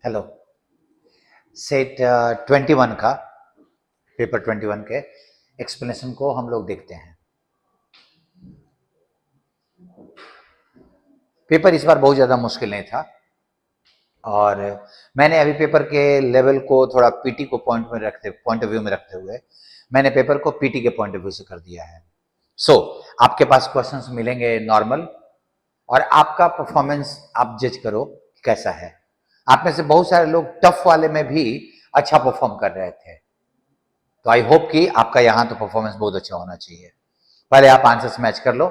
Hello. Set 21 का paper 21 के explanation को हम लोग देखते हैं। पेपर इस बार बहुत ज़्यादा मुश्किल नहीं था और मैंने अभी पेपर के लेवल को थोड़ा पीटी को पॉइंट ऑफ व्यू में रखते हुए मैंने पेपर को पीटी के पॉइंट ऑफ व्यू से कर दिया है। आपके पास क्वेश्चंस मिलेंगे नॉर्मल और आपका परफॉर्मेंस आप जज करो कैसा है। आप में से बहुत सारे लोग टफ वाले में भी अच्छा परफॉर्म कर रहे थे, तो आई होप कि आपका यहां तो परफॉर्मेंस बहुत अच्छा होना चाहिए। पहले आप आंसर्स मैच कर लो,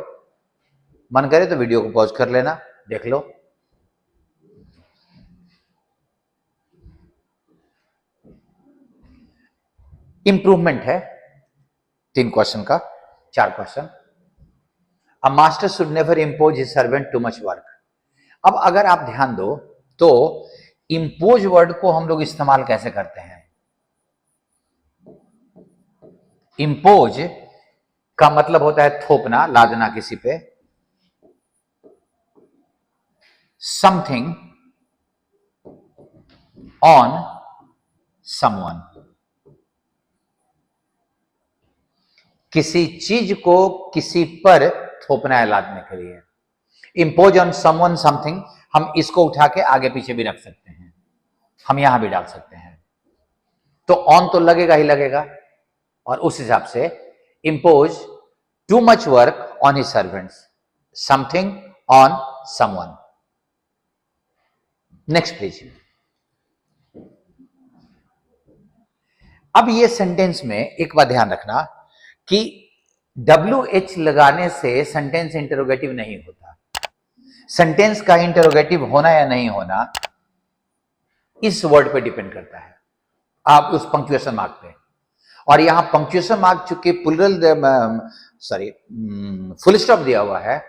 मन करे तो वीडियो को पॉज कर लेना, देख लो। इंप्रूवमेंट है 3 क्वेश्चन का, 4 question. A master should never impose his servant too much work. अब अगर आप ध्यान दो तो इम्पोज वर्ड को हम लोग इस्तेमाल कैसे करते हैं। इम्पोज का मतलब होता है थोपना, लादना किसी पे। समथिंग ऑन समवन, किसी चीज को किसी पर थोपना है, लादने के लिए। इम्पोज ऑन समवन समथिंग, हम इसको उठा के आगे पीछे भी रख सकते हैं, हम यहां भी डाल सकते हैं। तो ऑन तो लगेगा ही लगेगा, और उस हिसाब से impose too much work on his servants, something on someone. Next please. अब ये सेंटेंस में एक बात ध्यान रखना कि WH लगाने से सेंटेंस इंटरोगेटिव नहीं होता। सेंटेंस का इंटरोगेटिव होना या नहीं होना इस वर्ड पे डिपेंड करता है, आप उस पंक्चुएशन मार्क पे। और यहां पंक्चुएशन मार्क चूंकि फुल स्टॉप दिया हुआ है,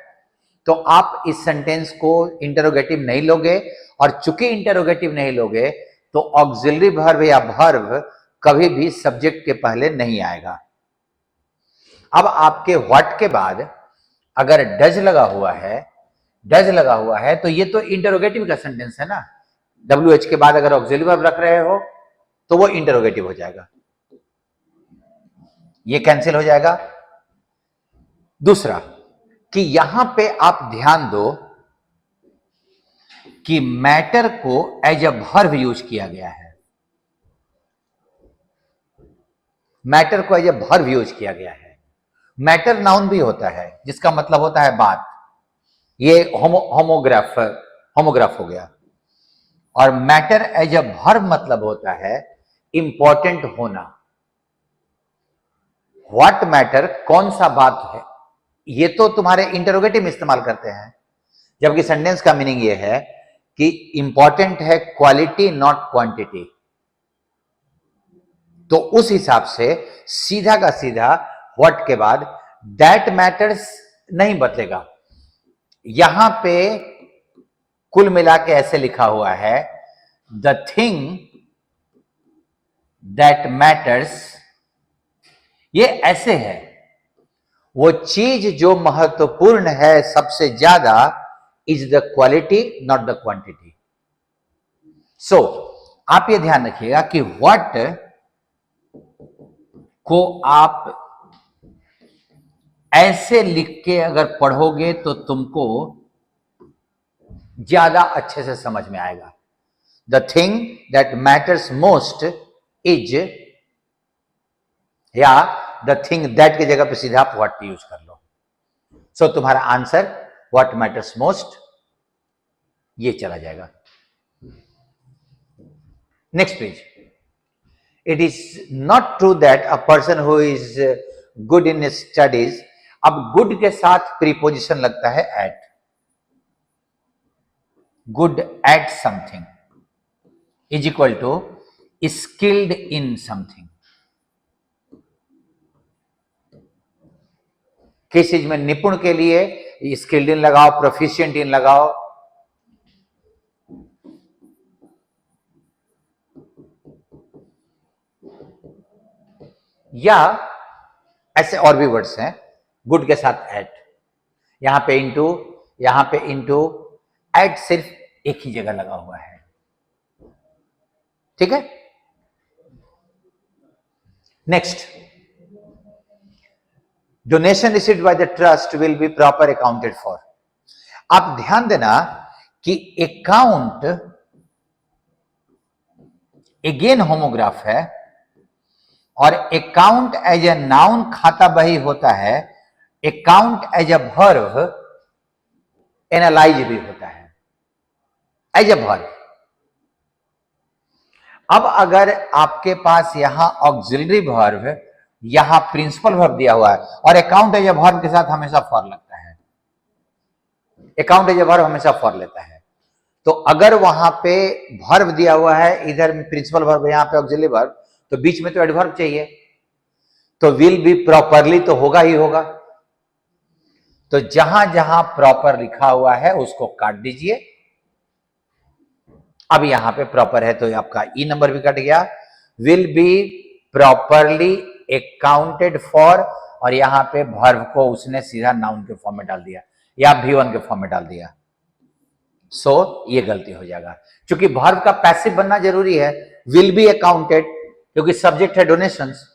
तो आप इस सेंटेंस को इंटरोगेटिव नहीं लोगे, और चूंकि इंटरोगेटिव नहीं लोगे तो ऑक्सिलरी वर्ब या वर्ब कभी भी सब्जेक्ट के पहले नहीं आएगा। अब आपके व्हाट के बाद अगर डज लगा हुआ है तो ये तो इंटरोगेटिव का सेंटेंस है ना। WH के बाद अगर ऑक्सिलरी वर्ब रख रहे हो तो वो इंटरोगेटिव हो जाएगा, ये कैंसिल हो जाएगा। दूसरा कि यहां पे आप ध्यान दो कि मैटर को एज अ वर्ब यूज किया गया है। मैटर को एज अ वर्ब यूज किया गया है। मैटर नाउन भी होता है जिसका मतलब होता है बात, ये होमोग्राफ हो गया। और मैटर एज अ वर्ब मतलब होता है इंपॉर्टेंट होना। व्हाट मैटर, कौन सा बात है, ये तो तुम्हारे इंटरोगेटिव में इस्तेमाल करते हैं, जबकि सेंटेंस का मीनिंग ये है कि इंपॉर्टेंट है क्वालिटी नॉट क्वांटिटी। तो उस हिसाब से सीधा का सीधा व्हाट के बाद दैट मैटर्स नहीं बदलेगा। यहां पे कुल मिला के ऐसे लिखा हुआ है, द थिंग दैट मैटर्स, ये ऐसे है, वो चीज जो महत्वपूर्ण है सबसे ज्यादा, is the quality not the quantity. So आप ये ध्यान रखिएगा कि व्हाट को आप ऐसे लिख के अगर पढ़ोगे तो तुमको ज्यादा अच्छे से समझ में आएगा। The thing that matters most is, या द थिंग दैट की जगह पे सीधा आप व्हाट यूज कर लो। सो तुम्हारा आंसर व्हाट मैटर्स मोस्ट ये चला जाएगा। Next page. It is not true that a person who is good in studies, अब गुड के साथ प्रीपोजिशन लगता है at, good at something is equal to skilled in something. किस चीज में निपुण के लिए स्किल्ड इन लगाओ, प्रोफिशिएंट इन लगाओ। या ऐसे और भी वर्ड्स हैं गुड के साथ एट, यहां पे इंटू, एट सिर्फ एक ही जगह लगा हुआ है। ठीक है। Next, donation received by the trust will be proper accounted for. आप ध्यान देना कि अकाउंट अगेन होमोग्राफ है और अकाउंट एज ए नाउन खाता बही होता है, account as a verb analyse भी होता है, एज ए वर्ब। अब अगर आपके पास यहां ऑक्सिलरी वर्ब, यहां प्रिंसिपल वर्ब दिया हुआ है और अकाउंट एज ए वर्ब के साथ हमेशा फॉर लगता है, अकाउंट एज ए वर्ब हमेशा फॉर लेता है। तो अगर वहां पे वर्ब दिया हुआ है, इधर प्रिंसिपल वर्ब, यहां पे ऑक्सिलरी वर्ब, तो बीच में तो एडवर्ब चाहिए, तो विल बी प्रॉपरली तो होगा ही होगा। तो जहां जहां प्रॉपर लिखा हुआ है उसको काट दीजिए। अब यहां पे प्रॉपर है तो आपका ई नंबर भी कट गया। Will be properly accounted for, और यहां पे वर्ब को उसने सीधा नाउन के फॉर्म में डाल दिया या V1 के फॉर्म में डाल दिया। सो ये गलती हो जाएगा, क्योंकि वर्ब का पैसिव बनना जरूरी है। विल बी अकाउंटेड क्योंकि सब्जेक्ट है डोनेशंस,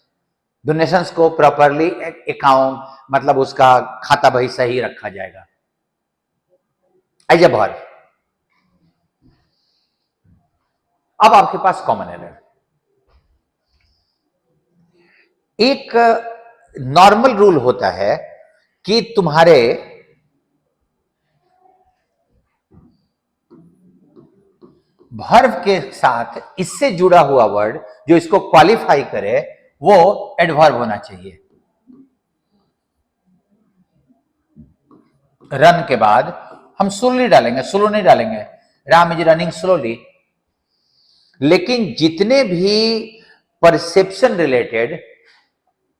डोनेशंस को प्रॉपरली अकाउंट मतलब उसका खाता बही सही रखा जाएगा एज ए वर्ब। अब आपके पास कॉमन एरर, एक नॉर्मल रूल होता है कि तुम्हारे वर्ब के साथ इससे जुड़ा हुआ वर्ड जो इसको क्वालिफाई करे वो एडवर्ब होना चाहिए। रन के बाद हम स्लोली डालेंगे, स्लो नहीं डालेंगे, राम इज रनिंग स्लोली। लेकिन जितने भी परसेप्शन रिलेटेड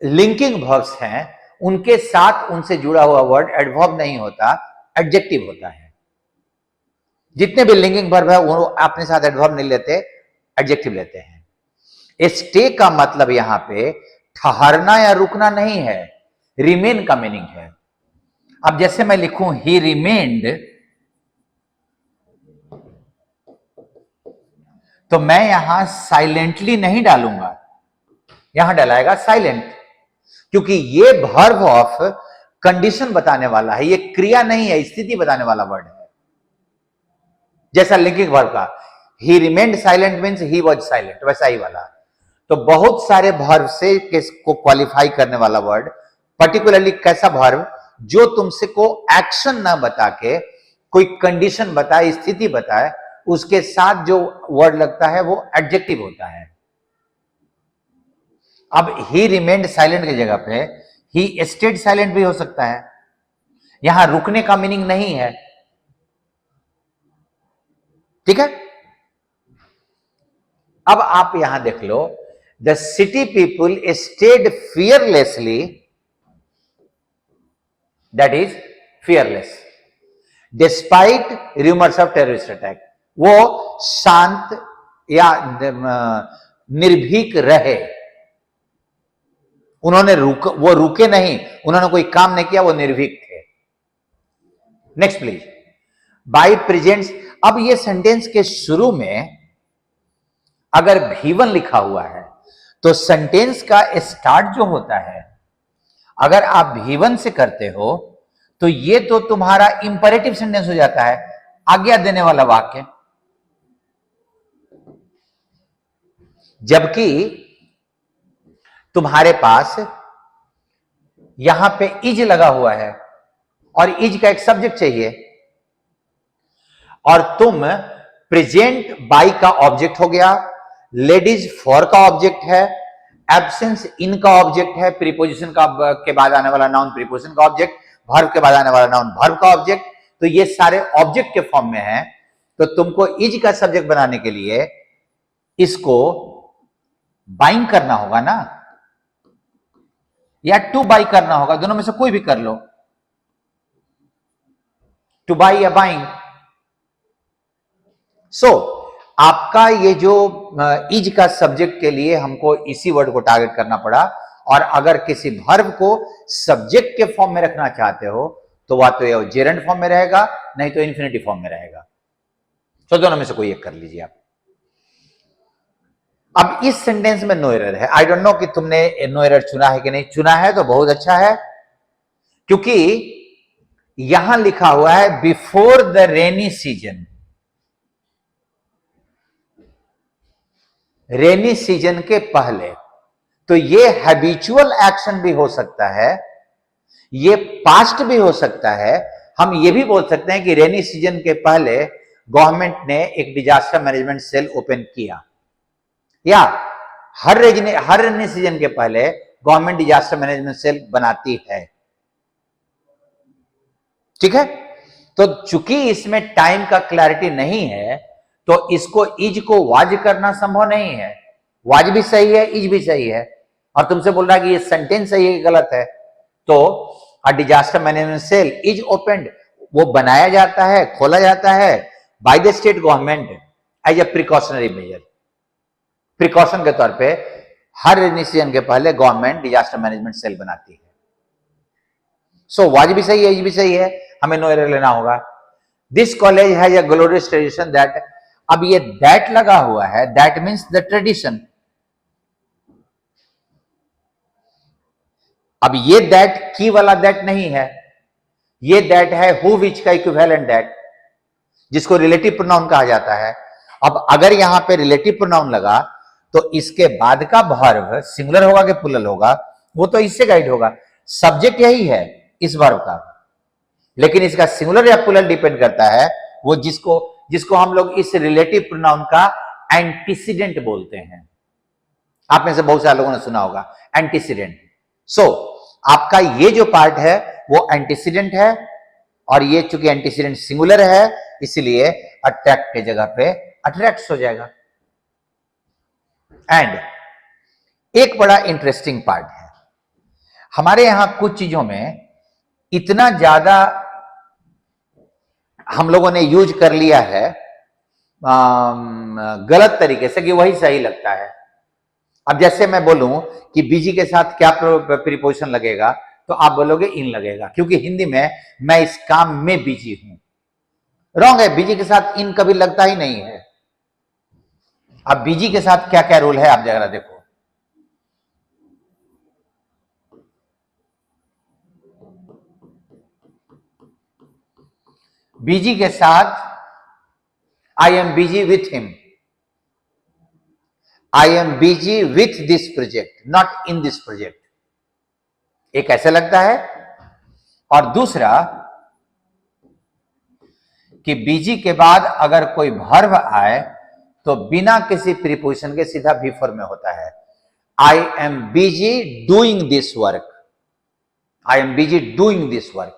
लिंकिंग वर्ब्स हैं उनके साथ उनसे जुड़ा हुआ वर्ड एडवर्ब नहीं होता, एडजेक्टिव होता है। जितने भी लिंकिंग वर्ब है वो अपने साथ एडवर्ब नहीं लेते, एडजेक्टिव लेते हैं। स्टे का मतलब यहां पे ठहरना या रुकना नहीं है, रिमेन का मीनिंग है। अब जैसे मैं लिखूं ही रिमेन्ड, तो मैं यहां साइलेंटली नहीं डालूंगा, यहां डलाएगा साइलेंट, क्योंकि ये वर्ब ऑफ कंडीशन बताने वाला है, ये क्रिया नहीं है, स्थिति बताने वाला वर्ड है। जैसा लिंकिंग वर्ब का ही remained silent means he was silent, वैसा ही वाला। तो बहुत सारे वर्ब से को क्वालिफाई करने वाला वर्ड, पर्टिकुलरली कैसा वर्ब जो तुमसे को एक्शन ना बता के कोई कंडीशन बताए, स्थिति बताए, उसके साथ जो वर्ड लगता है वो एडजेक्टिव होता है। अब ही रिमेन्ड साइलेंट की जगह पे ही स्टेड साइलेंट भी हो सकता है, यहां रुकने का मीनिंग नहीं है। ठीक है। अब आप यहां देख लो, the city people stayed fearlessly, that is fearless, despite rumours of terrorist attack. वो शांत या निर्भीक रहे, उन्होंने वो रुके नहीं, उन्होंने कोई काम नहीं किया, वो निर्भीक थे। Next please, by presents. अब ये सेंटेंस के शुरू में अगर V1 लिखा हुआ है तो सेंटेंस का स्टार्ट जो होता है, अगर आप V1 से करते हो तो ये तो तुम्हारा इंपरेटिव सेंटेंस हो जाता है, आज्ञा देने वाला वाक्य। जबकि तुम्हारे पास यहां पे इज लगा हुआ है और इज का एक सब्जेक्ट चाहिए, और तुम प्रेजेंट बाई का ऑब्जेक्ट हो गया, लेडीज फॉर का ऑब्जेक्ट है, एब्सेंस इन का ऑब्जेक्ट है, प्रीपोजिशन का के बाद आने वाला नाउन प्रीपोजिशन का ऑब्जेक्ट, वर्ब के बाद आने वाला नाउन वर्ब का ऑब्जेक्ट। तो ये सारे ऑब्जेक्ट के फॉर्म में है, तो तुमको इज का सब्जेक्ट बनाने के लिए इसको बाइंग करना होगा ना, या टू बाई करना होगा, दोनों में से कोई भी कर लो, टू बाई या बाइंग। सो आपका ये जो इज का सब्जेक्ट के लिए हमको इसी वर्ड को टारगेट करना पड़ा, और अगर किसी वर्ब को सब्जेक्ट के फॉर्म में रखना चाहते हो तो वह तो ये जेरेंट फॉर्म में रहेगा, नहीं तो इन्फिनिटी फॉर्म में रहेगा। तो दोनों में से कोई एक कर लीजिए आप। अब इस सेंटेंस में नो एरर है। आई डोंट नो कि तुमने नो एरर चुना है कि नहीं। चुना है तो बहुत अच्छा है, क्योंकि यहां लिखा हुआ है before the rainy season. Rainy season के पहले, तो ये हैबिचुअल एक्शन भी हो सकता है, ये पास्ट भी हो सकता है। हम ये भी बोल सकते हैं कि रेनी सीजन के पहले गवर्नमेंट ने एक डिजास्टर मैनेजमेंट सेल ओपन किया, या हर रेनी सीजन के पहले गवर्नमेंट डिजास्टर मैनेजमेंट सेल बनाती है। ठीक है, तो चूंकि इसमें टाइम का क्लैरिटी नहीं है, तो इसको इज को वाज करना संभव नहीं है। वाज भी सही है, इज भी सही है, और तुमसे बोल रहा है कि ये सेंटेंस सही है कि गलत है। तो a disaster management cell is opened, वो बनाया जाता है, खोला जाता है by the state government as a precautionary measure. Precaution के तौर पे हर रेनी सीजन के पहले गवर्नमेंट डिजास्टर मैनेजमेंट सेल बनाती है। सो वाज भी सही है, इज भी सही है, हमें नो एरर लेना होगा। This college has a glorious tradition that, अब ये दैट लगा हुआ है, दैट मीन्स द ट्रेडिशन। अब ये दैट की वाला दैट नहीं है, ये दैट है हु विच का इक्विवेलेंट दैट, जिसको रिलेटिव प्रोनाउन कहा जाता है। अब अगर यहां पे रिलेटिव प्रोनाउन लगा तो इसके बाद का वर्ब सिंगुलर होगा कि प्लूरल होगा, वो तो इससे गाइड होगा। सब्जेक्ट यही है इस वर्ब का, लेकिन इसका सिंगुलर या प्लूरल डिपेंड करता है वो जिसको हम लोग इस रिलेटिव प्रोनाउन का एंटीसीडेंट बोलते हैं। आप में से बहुत सारे लोगों ने सुना होगा एंटीसीडेंट। सो आपका ये जो पार्ट है वो एंटीसीडेंट है, और ये चूंकि एंटीसीडेंट सिंगुलर है इसलिए अट्रैक्ट के जगह पे अट्रैक्ट हो जाएगा। एंड एक बड़ा इंटरेस्टिंग पार्ट है, हमारे यहां कुछ चीजों में इतना ज्यादा हम लोगों ने यूज कर लिया है गलत तरीके से कि वही सही लगता है। अब जैसे मैं बोलूं कि बीजी के साथ क्या प्रीपोजिशन लगेगा, तो आप बोलोगे इन लगेगा, क्योंकि हिंदी में मैं इस काम में बिजी हूं। रॉन्ग है, बीजी के साथ इन कभी लगता ही नहीं है। अब बीजी के साथ क्या क्या रूल है आप जरा देखो। बीजी के साथ I am busy with him, I am busy with this project, not in this project, एक ऐसे लगता है। और दूसरा कि बीजी के बाद अगर कोई वर्ब आए तो बिना किसी प्रीपोजिशन के सीधा बी फॉर्म में होता है। I am busy doing this work, I am busy doing this work,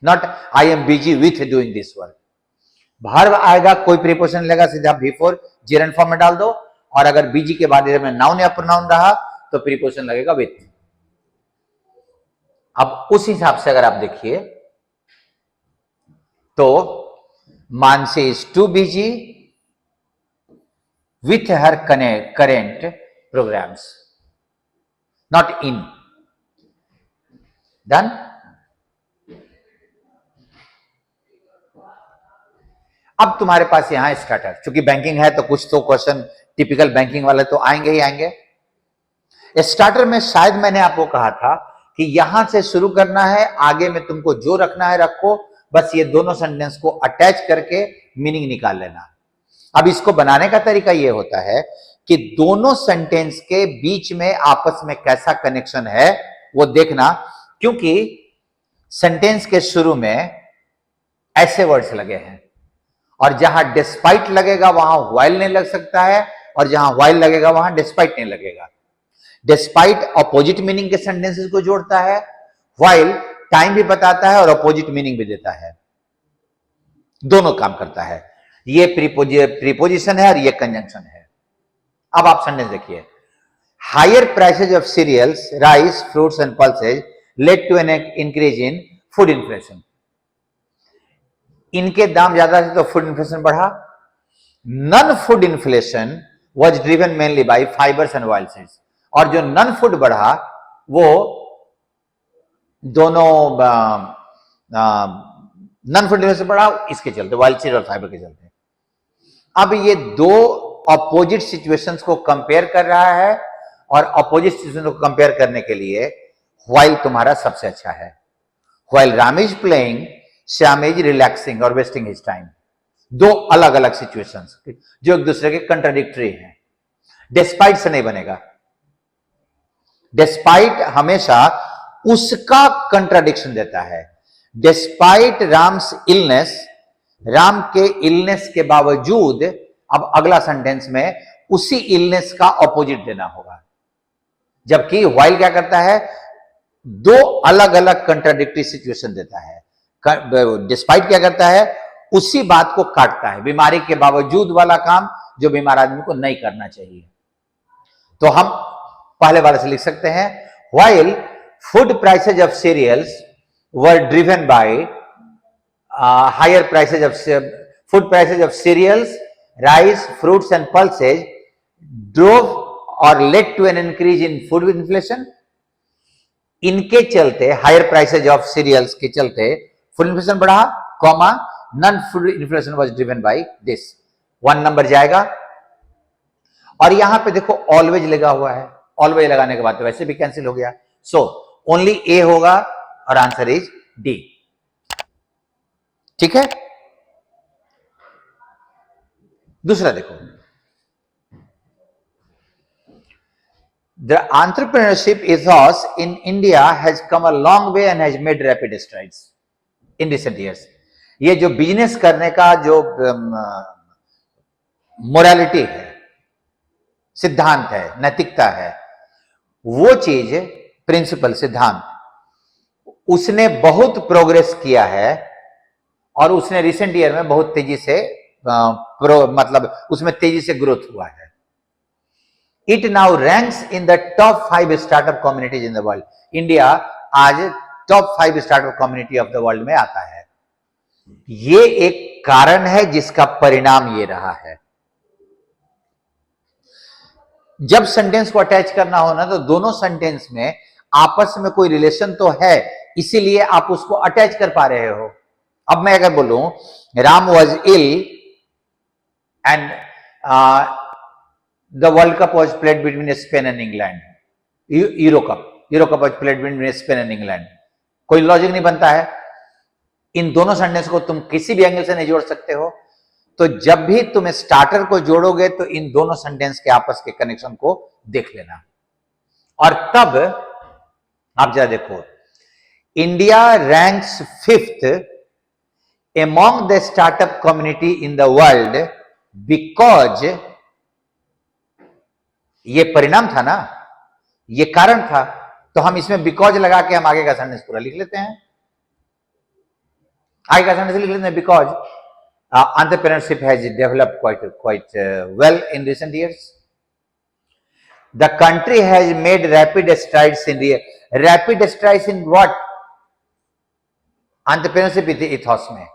not I am busy with doing this work. Verb आएगा, कोई प्रीपोजिशन लेगा, सीधा बी फॉर जेरंड फॉर्म में डाल दो, और अगर बीजी के बाद में नाउन या प्रोनाउन रहा तो प्रीपोजिशन लगेगा विथ। अब उस हिसाब से अगर आप देखिए तो Mansi is too busy with her current programs, not in. Done? अब तुम्हारे पास यहां स्टार्टर, चूंकि बैंकिंग है तो कुछ तो क्वेश्चन टिपिकल बैंकिंग वाले तो आएंगे ही आएंगे। स्टार्टर में शायद मैंने आपको कहा था कि यहां से शुरू करना है, आगे में तुमको जो रखना है रखो, बस ये दोनों सेंटेंस को अटैच करके मीनिंग निकाल लेना। अब इसको बनाने का तरीका यह होता है कि दोनों सेंटेंस के बीच में आपस में कैसा कनेक्शन है वो देखना, क्योंकि सेंटेंस के शुरू में ऐसे वर्ड्स लगे हैं, और जहां डिस्पाइट लगेगा वहां व्हाइल नहीं लग सकता है, और जहां व्हाइल लगेगा वहां डिस्पाइट नहीं लगेगा। डिस्पाइट अपोजिट मीनिंग के सेंटेंसेस को जोड़ता है, व्हाइल टाइम भी बताता है और अपोजिट मीनिंग भी देता है, दोनों काम करता है। ये प्रीपोजिशन है और ये कंजंक्शन है। अब आप सेंटेंस देखिए, higher prices of cereals, rice, fruits and pulses led to an increase in food inflation. इनके दाम ज्यादा थे तो फूड इन्फ्लेशन बढ़ा। Non food inflation was driven mainly by fibres and oil seeds, और जो नॉन फूड बढ़ा वो दोनों नॉन फूड इन्फ्लेशन बढ़ा इसके चलते, ऑयल सीड और फाइबर के चलते। अब ये दो अपोजिट सिचुएशंस को कंपेयर कर रहा है, और अपोजिट सिचुएशन को कंपेयर करने के लिए व्हाइल तुम्हारा सबसे अच्छा है। While Ram is playing, Shyam is relaxing और वेस्टिंग हिज टाइम। दो अलग अलग सिचुएशंस जो एक दूसरे के कंट्राडिक्टरी हैं। डिस्पाइट से नहीं बनेगा। डिस्पाइट हमेशा उसका कंट्राडिक्शन देता है। डिस्पाइट राम्स इलनेस, राम के इलनेस के बावजूद, अब अगला सेंटेंस में उसी इलनेस का ऑपोजिट देना होगा। जबकि व्हाइल क्या करता है, दो अलग अलग कंट्राडिक्टरी सिचुएशन देता है। डिस्पाइट क्या करता है, उसी बात को काटता है, बीमारी के बावजूद वाला काम जो बीमार आदमी को नहीं करना चाहिए। तो हम पहले वाले से लिख सकते हैं, while food prices of cereals were driven by higher prices of food prices of cereals, rice, fruits and pulses drove और led to an increase in food inflation. इनके चलते, हायर प्राइसेज ऑफ सीरियल्स के चलते food inflation बढ़ा, comma non food inflation was driven by this. 1 number जाएगा। और यहां पे देखो ऑलवेज लगा हुआ है, ऑलवेज लगाने के बाद तो वैसे भी कैंसिल हो गया। सो ओनली ए होगा और आंसर इज डी। ठीक है, दूसरा देखो, The entrepreneurship ethos in India has come a long way and has made rapid strides in recent years. ये जो बिजनेस करने का जो मोरालिटी है, सिद्धांत है, नैतिकता है, वो चीज, प्रिंसिपल, सिद्धांत, उसने बहुत प्रोग्रेस किया है और उसने रिसेंट ईयर में बहुत तेजी से मतलब उसमें तेजी से ग्रोथ हुआ है। It now ranks in the top 5 startup communities in the world. India आज top 5 startup community of the world में आता है। ये एक कारण है जिसका परिणाम ये रहा है। जब सेंटेंस को अटैच करना हो ना, तो दोनों सेंटेंस में आपस में कोई रिलेशन तो है, इसीलिए आप उसको अटैच कर पा रहे हो। अब मैं अगर बोलूं Ram was ill and the World Cup was played between Spain and England. Euro Cup was played between Spain and England. कोई लॉजिक नहीं बनता है। इन दोनों सेंटेंस को तुम किसी भी एंगल से नहीं जोड़ सकते हो। तो जब भी तुम स्टार्टर को जोड़ोगे तो इन दोनों सेंटेंस के आपस के कनेक्शन को देख लेना। और तब आप जरा देखो, India ranks 5th among the startup community in the world because, ये परिणाम था ना, ये कारण था, तो हम इसमें बिकॉज लगा के हम आगे का सेंटेंस पूरा लिख लेते हैं। आगे का सेंटेंस लिख लेते हैं, because entrepreneurship has developed quite well in recent years. The country has made rapid strides in rapid strides in what? Entrepreneurship ethos में।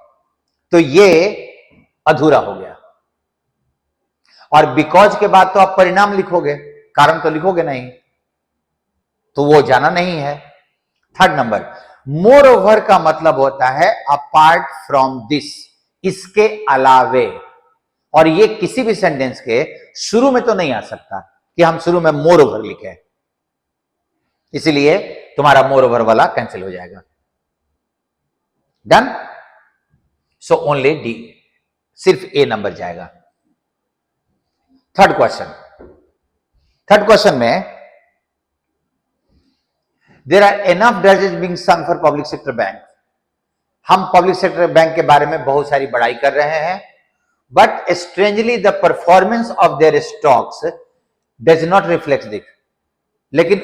तो ये अधूरा हो गया। और बिकॉज के बाद तो आप परिणाम लिखोगे, कारण तो लिखोगे नहीं, तो वो जाना नहीं है। 3rd नंबर, मोर ओवर का मतलब होता है अपार्ट फ्रॉम दिस, इसके अलावे। और ये किसी भी सेंटेंस के शुरू में तो नहीं आ सकता कि हम शुरू में मोर ओवर लिखें, इसलिए तुम्हारा मोर ओवर वाला कैंसिल हो जाएगा। डन। सो ओनली डी, सिर्फ ए नंबर जाएगा। थर्ड क्वेश्चन में there are enough dirges being sung for public sector bank. हम पब्लिक सेक्टर बैंक के बारे में बहुत सारी बड़ाई कर रहे हैं, but strangely the performance of their stocks does not reflect this. लेकिन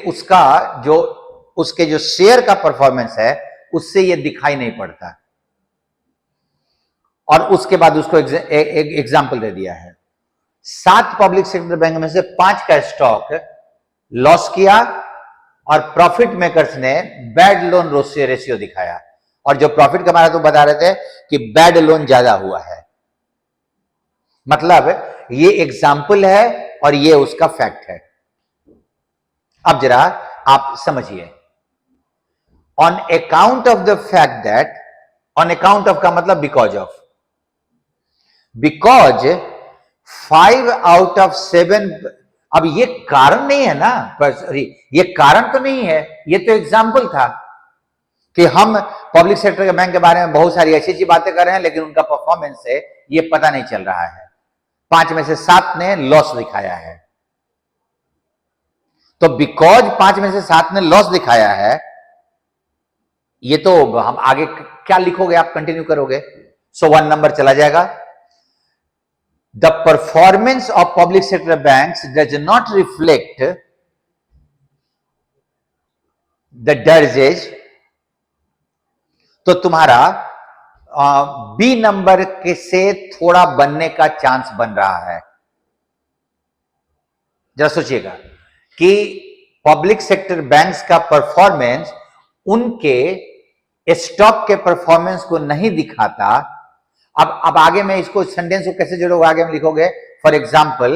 उसके जो शेयर का परफॉर्मेंस है उससे ये दिखाई नहीं पड़ता। और उसके बाद उसको एक एग्जाम्पल दे दिया है। 7 पब्लिक सेक्टर बैंक में से 5 का स्टॉक लॉस किया और प्रॉफिट मेकर्स ने बैड लोन रेशियो दिखाया, और जो प्रॉफिट कमा रहे तो बता रहे थे कि बैड लोन ज्यादा हुआ है। मतलब ये एग्जाम्पल है और ये उसका फैक्ट है। अब जरा आप समझिए, on account of the fact that, on account of का मतलब because of, because 5 out of 7। अब ये कारण नहीं है ना, सॉरी, ये कारण तो नहीं है, ये तो एग्जाम्पल था कि हम पब्लिक सेक्टर के बैंक के बारे में बहुत सारी अच्छी अच्छी बातें कर रहे हैं, लेकिन उनका परफॉर्मेंस है ये पता नहीं चल रहा है। 5 में से 7 ने लॉस दिखाया है। तो बिकॉज 5 में से 7 ने लॉस दिखाया है, ये तो हम आगे क्या लिखोगे, आप कंटिन्यू करोगे, सो 1 नंबर चला जाएगा। The performance of public sector banks does not reflect the dirges. तो तुम्हारा बी नंबर के से थोड़ा बनने का चांस बन रहा है। जरा सोचिएगा कि पब्लिक सेक्टर बैंक्स का परफॉर्मेंस उनके स्टॉक के परफॉर्मेंस को नहीं दिखाता। अब आगे मैं इसको सेंटेंस को कैसे जोड़ोगे, आगे में लिखोगे फॉर एग्जाम्पल,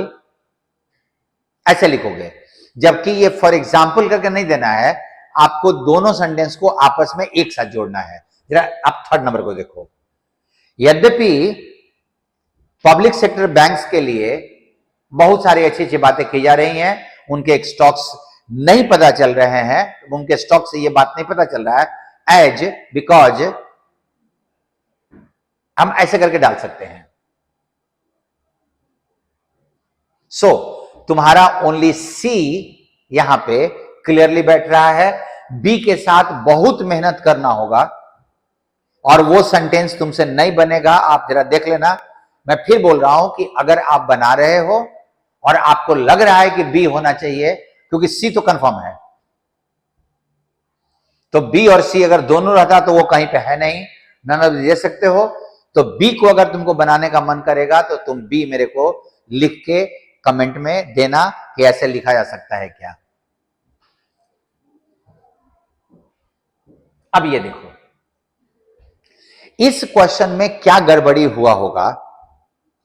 ऐसे लिखोगे, जबकि ये फॉर एग्जाम्पल करके नहीं देना है, आपको दोनों सेंटेंस को आपस में एक साथ जोड़ना है। जरा आप 3rd नंबर को देखो। यद्यपि पब्लिक सेक्टर बैंक्स के लिए बहुत सारी अच्छी अच्छी बातें की जा रही हैं, उनके स्टॉक्स नहीं पता चल रहे हैं, उनके स्टॉक से ये बात नहीं पता चल रहा है, एज बिकॉज हम ऐसे करके डाल सकते हैं। सो तुम्हारा ओनली सी यहां पे क्लियरली बैठ रहा है। बी के साथ बहुत मेहनत करना होगा और वो सेंटेंस तुमसे नहीं बनेगा। आप जरा देख लेना, मैं फिर बोल रहा हूं कि अगर आप बना रहे हो और आपको लग रहा है कि बी होना चाहिए, क्योंकि सी तो कंफर्म है, तो बी और सी अगर दोनों रहता तो वो कहीं पे है नहीं, नन ऑफ दे सकते हो। तो बी को अगर तुमको बनाने का मन करेगा तो तुम बी मेरे को लिख के कमेंट में देना कि ऐसे लिखा जा सकता है क्या। अब ये देखो, इस क्वेश्चन में क्या गड़बड़ी हुआ होगा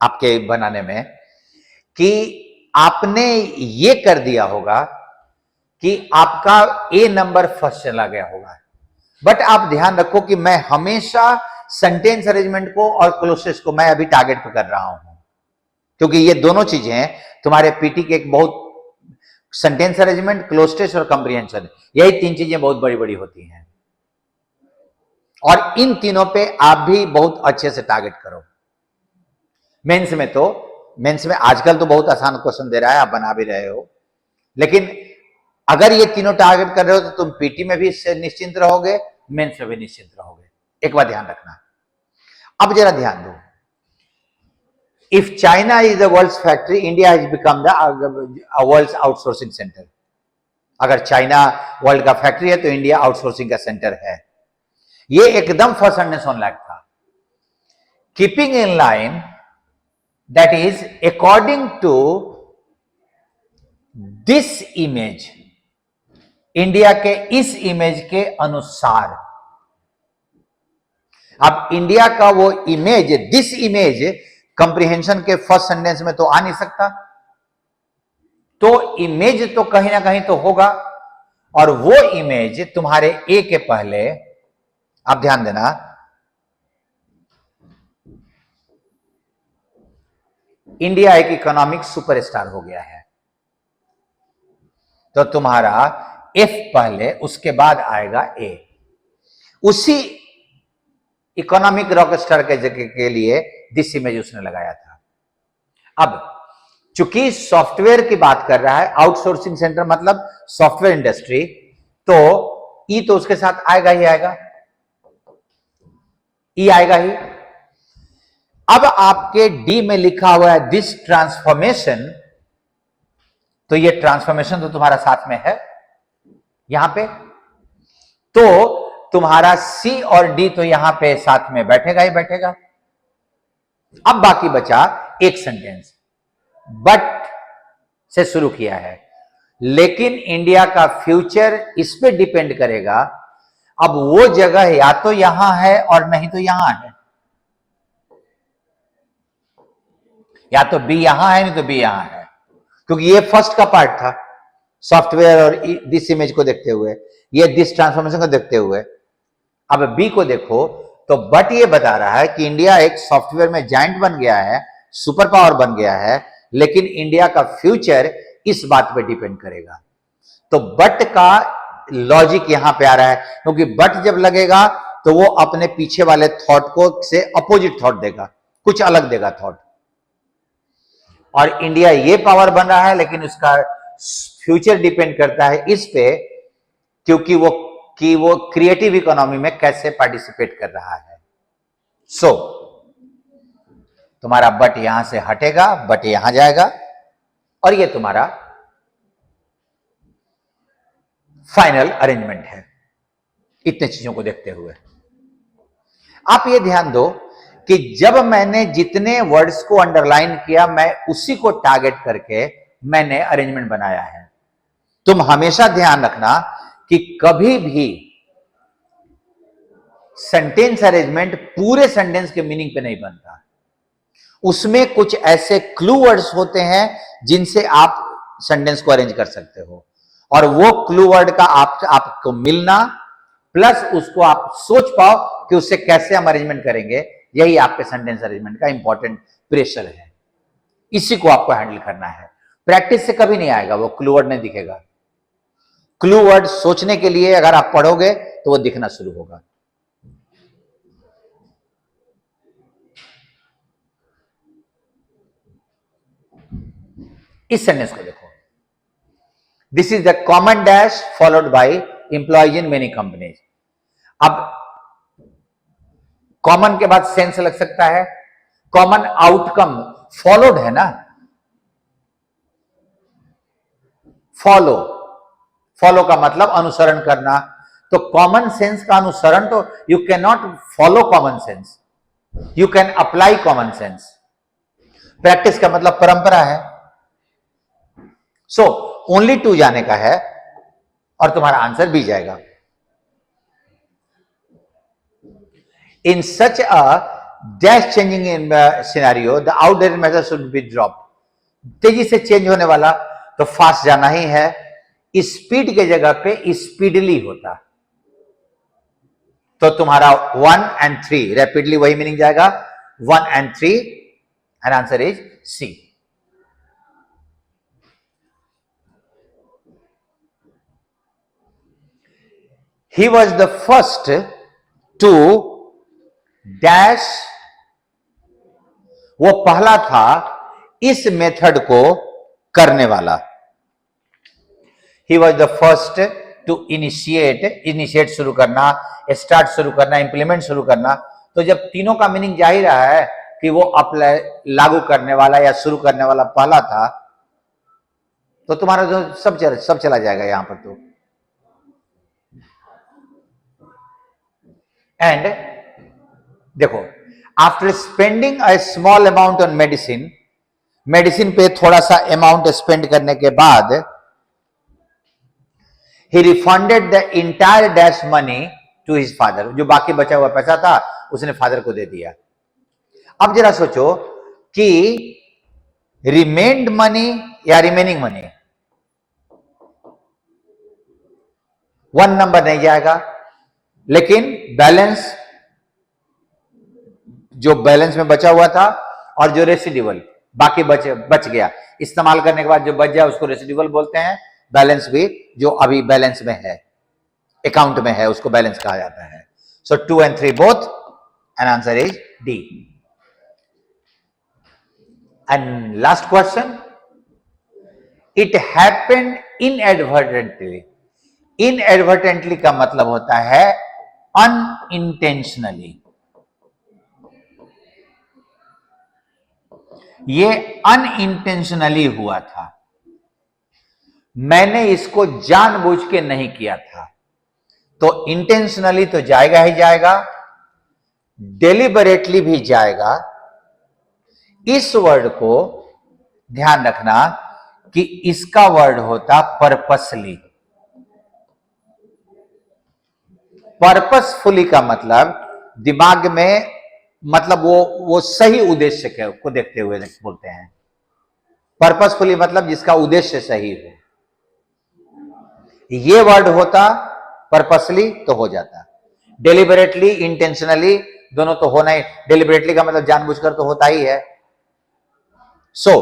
आपके बनाने में, कि आपने ये कर दिया होगा कि आपका ए नंबर फर्स्ट चला गया होगा। बट आप ध्यान रखो कि मैं हमेशा सेंटेंस अरेंजमेंट को और क्लोजेस को मैं अभी टारगेट पे कर रहा हूं, क्योंकि ये दोनों चीजें तुम्हारे पीटी के एक बहुत, सेंटेंस अरेंजमेंट, क्लोजेस और कंप्रीहेंशन, यही 3 चीजें बहुत बड़ी बड़ी होती हैं, और इन तीनों पे आप भी बहुत अच्छे से टारगेट करो। मेंस में तो, मेंस में आजकल तो बहुत आसान क्वेश्चन दे रहा है, आप बना भी रहे हो, लेकिन अगर ये तीनों टारगेट कर रहे हो तो तुम पीटी में भी निश्चिंत रहोगे, मेंस में भी निश्चिंत रहोगे। एक बात ध्यान रखना। अब जरा ध्यान दो, if China is the world's factory, India has become the world's outsourcing centre. अगर चाइना वर्ल्ड का फैक्ट्री है तो इंडिया आउटसोर्सिंग का सेंटर है। ये एकदम फर्स्ट सेंटेंस होने लायक था। Keeping in line, that is according to this image, India के इस इमेज के अनुसार। अब इंडिया का वो इमेज, दिस इमेज, कंप्रीहेंशन के फर्स्ट सेंटेंस में तो आ नहीं सकता, तो इमेज तो कहीं ना कहीं तो होगा, और वो इमेज तुम्हारे ए के पहले, आप ध्यान देना, इंडिया एक इकोनॉमिक सुपरस्टार हो गया है, तो तुम्हारा एफ पहले, उसके बाद आएगा ए। उसी इकोनॉमिक रॉकस्टार के जगह के लिए दिस इमेज उसने लगाया था। अब चूंकि सॉफ्टवेयर की बात कर रहा है, आउटसोर्सिंग सेंटर मतलब सॉफ्टवेयर इंडस्ट्री, तो ई तो उसके साथ आएगा ही आएगा, ई आएगा ही। अब आपके डी में लिखा हुआ है दिस ट्रांसफॉर्मेशन, तो ये ट्रांसफॉर्मेशन तो तुम्हारा साथ में है यहां पे, तो तुम्हारा सी और डी तो यहां पे साथ में बैठेगा ही बैठेगा। अब बाकी बचा एक सेंटेंस, बट से शुरू किया है, लेकिन इंडिया का फ्यूचर इस पे डिपेंड करेगा। अब वो जगह या तो यहां है और नहीं तो यहां है, या तो बी यहां है नहीं तो बी यहां है, क्योंकि ये फर्स्ट का पार्ट था सॉफ्टवेयर और दिस इमेज को देखते हुए, ये दिस ट्रांसफॉर्मेशन को देखते हुए। अब बी को देखो तो बट ये बता रहा है कि इंडिया एक सॉफ्टवेयर में जायंट बन गया है, सुपर पावर बन गया है, लेकिन इंडिया का फ्यूचर इस बात पे डिपेंड करेगा। तो बट का लॉजिक यहां पे आ रहा है, क्योंकि बट जब लगेगा तो वो अपने पीछे वाले थॉट को से अपोजिट थॉट देगा, कुछ अलग देगा थॉट। और इंडिया ये पावर बन रहा है, लेकिन उसका फ्यूचर डिपेंड करता है इस पे, क्योंकि वो क्रिएटिव इकोनॉमी में कैसे पार्टिसिपेट कर रहा है। सो तुम्हारा बट यहां से हटेगा, बट यहां जाएगा, और ये तुम्हारा फाइनल अरेंजमेंट है। इतने चीजों को देखते हुए आप ये ध्यान दो कि जब मैंने जितने वर्ड्स को अंडरलाइन किया, मैं उसी को टारगेट करके मैंने अरेंजमेंट बनाया है। तुम हमेशा ध्यान रखना कि कभी भी सेंटेंस अरेंजमेंट पूरे सेंटेंस के मीनिंग पे नहीं बनता। उसमें कुछ ऐसे क्लू वर्ड्स होते हैं जिनसे आप सेंटेंस को अरेंज कर सकते हो, और वो क्लू वर्ड का आपको मिलना, प्लस उसको आप सोच पाओ कि उससे कैसे हम अरेंजमेंट करेंगे, यही आपके सेंटेंस अरेंजमेंट का इंपॉर्टेंट प्रेशर है। इसी को आपको हैंडल करना है। प्रैक्टिस से कभी नहीं आएगा, वो क्लू वर्ड नहीं दिखेगा। क्लू वर्ड सोचने के लिए अगर आप पढ़ोगे तो वो दिखना शुरू होगा। इस सेंटेंस को देखो, this is the common dash followed by employees in many companies. अब कॉमन के बाद सेंस लग सकता है, कॉमन आउटकम फॉलोड है ना, फॉलो का मतलब अनुसरण करना, तो कॉमन सेंस का अनुसरण, तो you can not follow common sense, you can apply common sense. Practice का मतलब परंपरा है। सो ओनली टू जाने का है और तुम्हारा आंसर बी जाएगा। In such a dash changing in scenario the outdated method should be drop. तेजी से चेंज होने वाला तो फास्ट जाना ही है, स्पीड के जगह पे स्पीडली होता, तो तुम्हारा 1 and 3 रैपिडली वही मीनिंग जाएगा, 1 and 3, and answer is C. He was the first to dash, वो पहला था इस मेथड को करने वाला। He was the first to initiate शुरू करना, स्टार्ट शुरू करना, इंप्लीमेंट शुरू करना। तो जब तीनों का मीनिंग जा ही रहा है कि वो अप्लाई लागू करने वाला या शुरू करने वाला पहला था, तो तुम्हारा जो सब चला जाएगा यहां पर। तो एंड देखो, after spending a small amount on medicine पे थोड़ा सा अमाउंट स्पेंड करने के बाद, he refunded the entire dash money to his father. जो बाकी बचा हुआ पैसा था उसने फादर को दे दिया। अब जरा सोचो कि रिमेन्ड मनी या रिमेनिंग मनी, 1 नंबर नहीं जाएगा, लेकिन बैलेंस, जो बैलेंस में बचा हुआ था और जो रेसिडिवल बाकी बच गया, इस्तेमाल करने के बाद जो बच जाए उसको रेसिडिवल बोलते हैं। बैलेंस भी जो अभी बैलेंस में है, अकाउंट में है, उसको बैलेंस कहा जाता है। सो 2 and 3 both, and answer is D. And last question, it happened inadvertently. Inadvertently का मतलब होता है अनइंटेंशनली। ये अनइंटेंशनली हुआ था, मैंने इसको जानबूझ के नहीं किया था। तो इंटेंशनली तो जाएगा ही जाएगा, डेलिबरेटली भी जाएगा। इस वर्ड को ध्यान रखना कि इसका वर्ड होता पर्पसली। पर्पसफुली का मतलब दिमाग में, मतलब वो सही उद्देश्य को देखते हुए बोलते हैं। पर्पसफुली मतलब जिसका उद्देश्य सही हो। ये वर्ड होता पर्पसली तो हो जाता, डेलिबरेटली, इंटेंशनली दोनों तो होना ही। डेलिबरेटली का मतलब जानबूझकर तो होता ही है, सो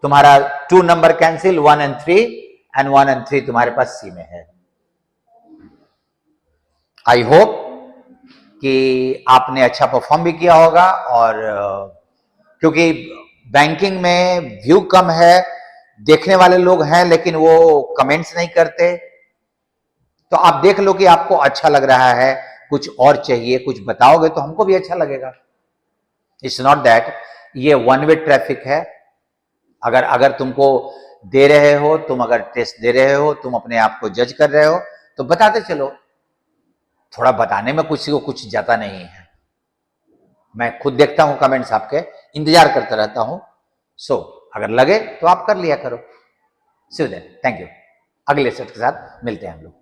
तुम्हारा 2 number cancel, 1 and 3 and 1 and 3 तुम्हारे पास सी में है। आई होप कि आपने अच्छा परफॉर्म भी किया होगा, और क्योंकि बैंकिंग में व्यू कम है, देखने वाले लोग हैं लेकिन वो कमेंट्स नहीं करते, तो आप देख लो कि आपको अच्छा लग रहा है, कुछ और चाहिए, कुछ बताओगे तो हमको भी अच्छा लगेगा। इट्स नॉट दैट ये वन वे ट्रैफिक है। अगर तुमको दे रहे हो, तुम अगर टेस्ट दे रहे हो, तुम अपने आप को जज कर रहे हो, तो बताते चलो, थोड़ा बताने में किसी को कुछ जाता नहीं है। मैं खुद देखता हूं कमेंट्स आपके, इंतजार करता रहता हूं। सो अगर लगे तो आप कर लिया करो। सी यू देन, थैंक यू। अगले सेट के साथ मिलते हैं हम लोग।